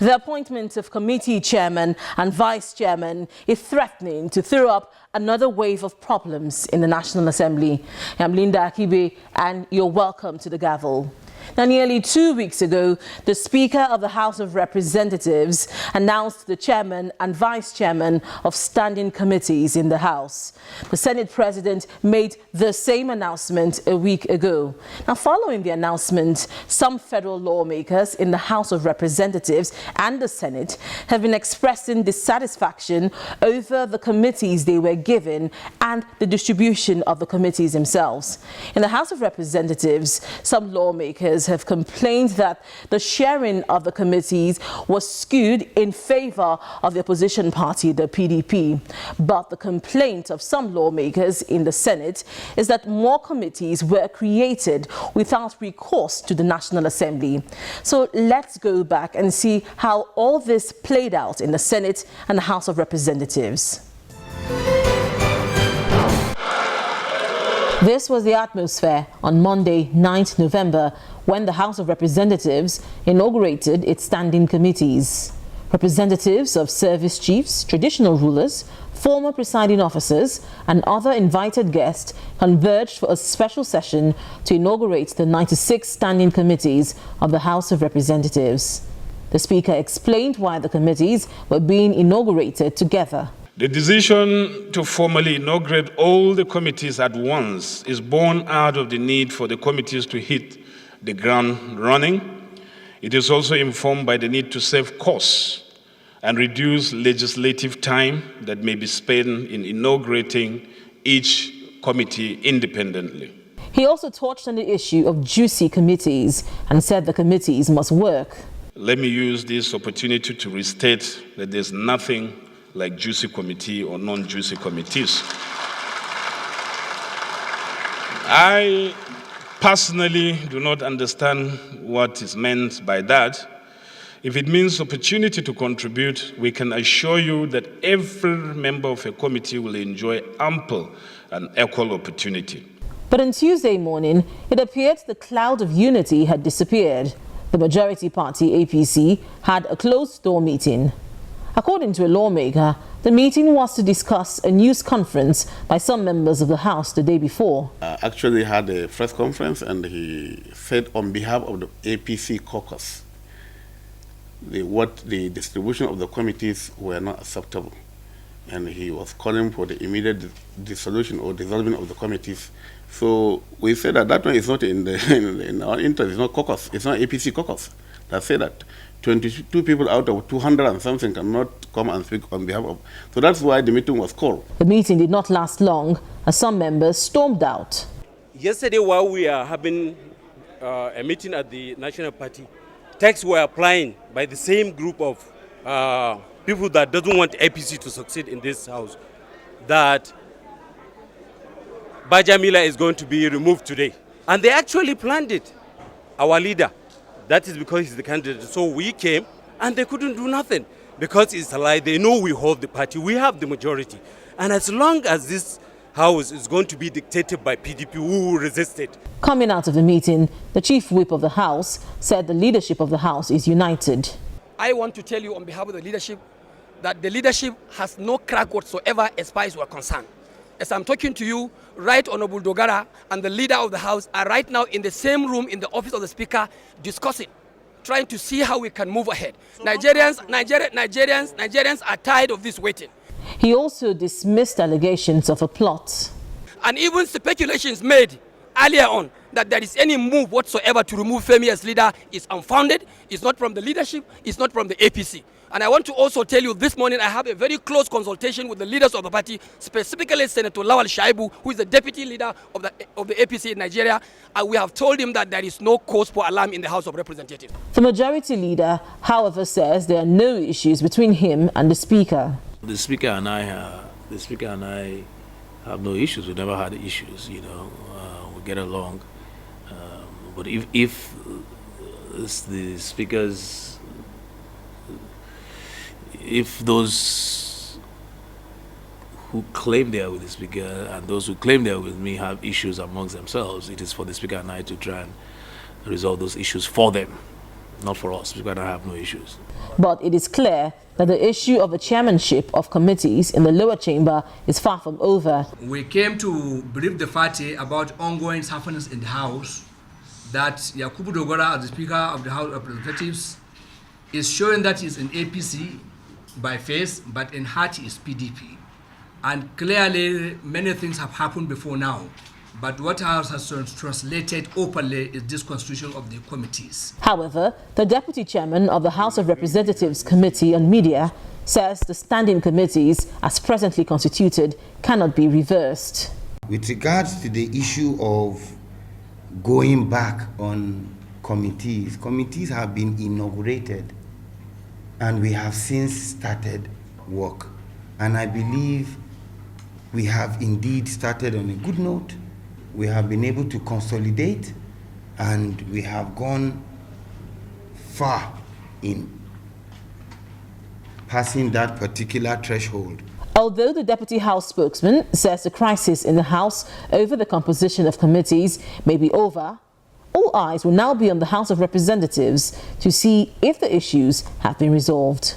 The appointment of committee chairman and vice chairman is threatening to throw up another wave of problems in the National Assembly. I'm Linda Akibe, and you're welcome to the Gavel. Now, nearly 2 weeks ago, the Speaker of the House of Representatives announced the chairman and vice chairman of standing committees in the House. The Senate President made the same announcement a week ago. Now, following the announcement, some federal lawmakers in the House of Representatives and the Senate have been expressing dissatisfaction over the committees they were given and the distribution of the committees themselves. In the House of Representatives, some lawmakers have complained that the sharing of the committees was skewed in favor of the opposition party, the PDP. But the complaint of some lawmakers in the Senate is that more committees were created without recourse to the National Assembly. So let's go back and see how all this played out in the Senate and the House of Representatives. This was the atmosphere on Monday, 9th November, when the House of Representatives inaugurated its standing committees. Representatives of service chiefs, traditional rulers, former presiding officers, and other invited guests converged for a special session to inaugurate the 96 standing committees of the House of Representatives. The Speaker explained why the committees were being inaugurated together. The decision to formally inaugurate all the committees at once is born out of the need for the committees to hit the ground running. It is also informed by the need to save costs and reduce legislative time that may be spent in inaugurating each committee independently. He also touched on the issue of juicy committees and said the committees must work. Let me use this opportunity to restate that there's nothing like juicy committee or non-juicy committees. I personally do not understand what is meant by that. If it means opportunity to contribute, we can assure you that every member of a committee will enjoy ample and equal opportunity. But on Tuesday morning, it appeared the cloud of unity had disappeared. The majority party, APC, had a closed-door meeting. According to a lawmaker, the meeting was to discuss a news conference by some members of the House the day before. Actually had a press conference, and he said on behalf of the APC caucus, the distribution of the committees were not acceptable. And he was calling for the immediate dissolution or dissolving of the committees. So we said that that one is not in our interest, it's not caucus, it's not APC caucus. That said that 22 people out of 200 and something cannot come and speak on behalf of. So that's why the meeting was called. The meeting did not last long, as some members stormed out. Yesterday, while we are having a meeting at the National Party, texts were applying by the same group of people that doesn't want APC to succeed in this house, that Bajamila is going to be removed today. And they actually planned it, our leader. That is because he's the candidate. So we came and they couldn't do nothing because it's a lie. They know we hold the party. We have the majority. And as long as this house is going to be dictated by PDP, we will resist it. Coming out of the meeting, the chief whip of the House said the leadership of the House is united. I want to tell you on behalf of the leadership that the leadership has no crack whatsoever as far as we're concerned. As I'm talking to you, Right Honorable DOGARA and the leader of the House are right now in the same room in the office of the Speaker discussing, trying to see how we can move ahead. So Nigerians are tired of this waiting. He also dismissed allegations of a plot. And even speculations made earlier on that there is any move whatsoever to remove Femi as leader is unfounded. It's not from the leadership, it's not from the APC. And I want to also tell you this morning I have a very close consultation with the leaders of the party, specifically Senator Lawal Shaibu, who is the deputy leader of the APC in Nigeria. And we have told him that there is no cause for alarm in the House of Representatives. The majority leader, however, says there are no issues between him and the Speaker. The Speaker and I have no issues. We never had issues, we get along. But if the Speaker's if those who claim they are with the Speaker and those who claim they are with me have issues amongst themselves, it is for the Speaker and I to try and resolve those issues for them. not for us, because I have no issues. But it is clear that the issue of the chairmanship of committees in the lower chamber is far from over. We came to brief the party about ongoing happenings in the House, that YAKUBU DOGARA, as the Speaker of the House of Representatives, is showing that he's in APC by face, but in heart is PDP. And clearly, many things have happened before now. But what has translated openly is this constitution of the committees. However, the Deputy Chairman of the House of Representatives Committee on Media says the standing committees, as presently constituted, cannot be reversed. With regards to the issue of going back on committees, committees have been inaugurated and we have since started work. And I believe we have indeed started on a good note. We have been able to consolidate and we have gone far in passing that particular threshold. Although the Deputy House spokesman says the crisis in the House over the composition of committees may be over, all eyes will now be on the House of Representatives to see if the issues have been resolved.